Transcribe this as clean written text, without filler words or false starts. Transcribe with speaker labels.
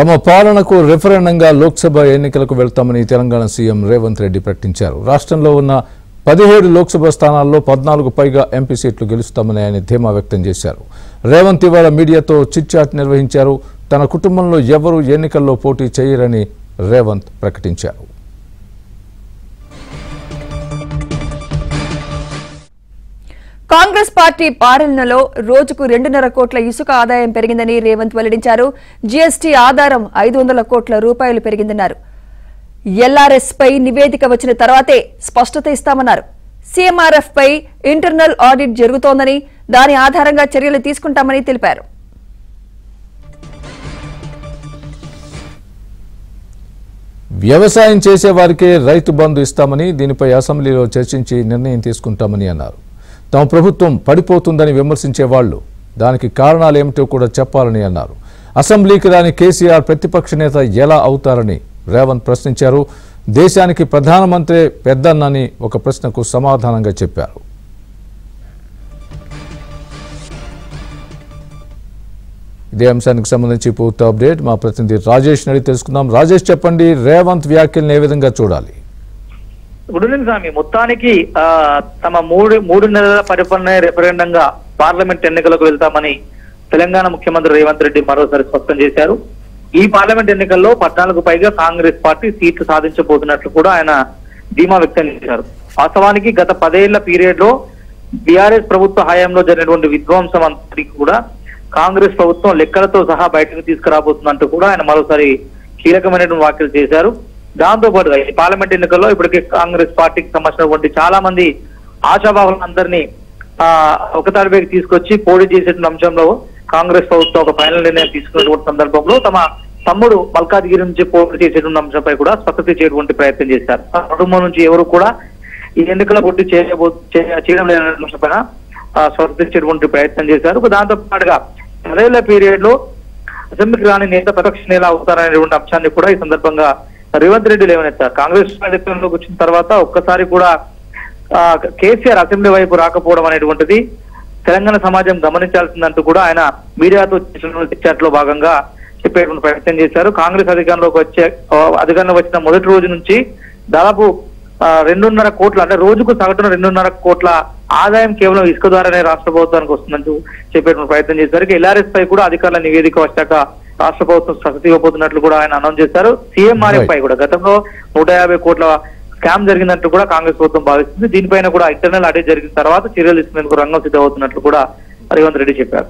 Speaker 1: తమ పాలనకు రెఫరెండంగా లోక్సభ ఎన్నికలకు వెళ్తామని తెలంగాణ సీఎం రేవంత్ రెడ్డి ప్రకటించారు. రాష్ట్రంలో ఉన్న 17 లోక్సభ స్థానాల్లో 14కు పైగా ఎంపీ సీట్లు గెలుస్తామని ఆయన ధీమా వ్యక్తం చేశారు. రేవంత్ ఇవాళ మీడియాతో చిట్ చాట్ నిర్వహించారు. తన కుటుంబంలో ఎవరూ ఎన్నికల్లో పోటీ చేయరని రేవంత్ ప్రకటించారు.
Speaker 2: కాంగ్రెస్ పార్టీ పాలనలో రోజుకు 2.5 కోట్ల ఇసుక ఆదాయం పెరిగిందని రేవంత్ వెల్లడించారు. జీఎస్టీ ఆధారం 500 కోట్ల రూపాయలు పెరిగిందన్నారు. ఎల్ఆర్ఎస్ పై నివేదిక వచ్చిన తర్వాతే స్పష్టత ఇస్తామన్నారు. సీఎంఆర్ఎఫ్ పై ఇంటర్నల్ ఆడిట్ జరుగుతోందని, దాని ఆధారంగా చర్యలు తీసుకుంటామని తెలిపారు.
Speaker 1: వ్యవసాయం చేసే వారికే రైతు బంధు ఇస్తామని, దీనిపై అసెంబ్లీలో చర్చించి నిర్ణయం తీసుకుంటామని అన్నారు. తమ ప్రభుత్వం పడిపోతుందని విమర్శించే వాళ్లు దానికి కారణాలేమిటో కూడా చెప్పాలని అన్నారు. అసెంబ్లీకి రాని కేసీఆర్ ప్రతిపక్ష నేత ఎలా అవుతారని రేవంత్ ప్రశ్నించారు. దేశానికి ప్రధానమంత్రి పెద్దన్నని ఒక ప్రశ్నకు సమాధానంగా చెప్పారు. ఇదే అంశానికి సంబంధించి పూర్తి అప్డేట్ మా ప్రతినిధి రాజేష్ అడిగి తెలుసుకుందాం. రాజేష్, చెప్పండి, రేవంత్ వ్యాఖ్యలను ఏ విధంగా చూడాలి?
Speaker 3: గుడ్ ఈవినింగ్ స్వామి. మొత్తానికి తమ మూడు నెలల పరిపాలన రెఫరెండంగా పార్లమెంట్ ఎన్నికలకు వెళ్తామని తెలంగాణ ముఖ్యమంత్రి రేవంత్ రెడ్డి మరోసారి స్పష్టం చేశారు. ఈ పార్లమెంట్ ఎన్నికల్లో 14కు పైగా కాంగ్రెస్ పార్టీ సీట్లు సాధించబోతున్నట్లు కూడా ఆయన ధీమా వ్యక్తం చేశారు. వాస్తవానికి గత 10 ఏళ్ల పీరియడ్ లో బీఆర్ఎస్ ప్రభుత్వ హయాంలో జరిగినటువంటి విధ్వంసం అంతటికి కూడా కాంగ్రెస్ ప్రభుత్వం లెక్కలతో సహా బయటకు తీసుకురాబోతున్నట్టు కూడా ఆయన మరోసారి కీలకమైనటువంటి వ్యాఖ్యలు చేశారు. దాంతో పాటుగా ఈ పార్లమెంట్ ఎన్నికల్లో ఇప్పటికే కాంగ్రెస్ పార్టీకి సంబంధించినటువంటి చాలా మంది ఆశాభావులందరినీ ఒకతాటిపైకి తీసుకొచ్చి పోటీ చేసేటువంటి అంశంలో కాంగ్రెస్ ప్రభుత్వం ఒక ఫైనల్ నిర్ణయం తీసుకున్నటువంటి సందర్భంలో తమ తమ్ముడు మల్కాజ్గిరి నుంచి పోటీ చేసేటువంటి అంశంపై కూడా స్పష్టత చేయడానికి ప్రయత్నం చేశారు. కుటుంబం నుంచి ఎవరు కూడా ఈ ఎన్నికల పోటీ చేయడం లేని అంశంపైన స్పష్టత చేయడానికి ప్రయత్నం చేశారు. దాంతో పాటుగా 10 ఏళ్ల పీరియడ్ లో అసెంబ్లీకి రాని నేత ప్రతిపక్ష నేత అవుతారనేటువంటి అంశాన్ని కూడా ఈ సందర్భంగా రేవంత్ రెడ్డి లేవనెత్తారు. కాంగ్రెస్ అధికారంలోకి వచ్చిన తర్వాత ఒక్కసారి కూడా కేసీఆర్ అసెంబ్లీ వైపు రాకపోవడం అనేటువంటిది తెలంగాణ సమాజం గమనించాల్సిందంటూ కూడా ఆయన మీడియాతో చర్చలో భాగంగా చెప్పేటువంటి ప్రయత్నం చేశారు. కాంగ్రెస్ అధికారంలోకి వచ్చిన మొదటి రోజు నుంచి దాదాపు 2.5 కోట్ల, అంటే రోజుకు సగటున 2.5 కోట్ల ఆదాయం కేవలం ఇసుక ద్వారానే రాష్ట్ర ప్రభుత్వానికి వస్తుందంటూ చెప్పేటువంటి ప్రయత్నం చేశారు. ఎల్ఆర్ఎస్ పై కూడా అధికారుల నివేదిక వచ్చాక రాష్ట్ర ప్రభుత్వం స్పష్టత ఇవ్వబోతున్నట్లు కూడా ఆయన అనౌన్స్ చేశారు. సీఎంఆర్ఎఫ్ పై కూడా గతంలో 150 కోట్ల స్కామ్ జరిగినట్టు కూడా కాంగ్రెస్ ప్రభుత్వం భావిస్తుంది. దీనిపైన కూడా ఇంటర్నల్ ఆడిట్ జరిగిన తర్వాత చర్యలు తీసుకునేందుకు రంగం సిద్ధమవుతున్నట్లు కూడా రేవంత్ రెడ్డి చెప్పారు.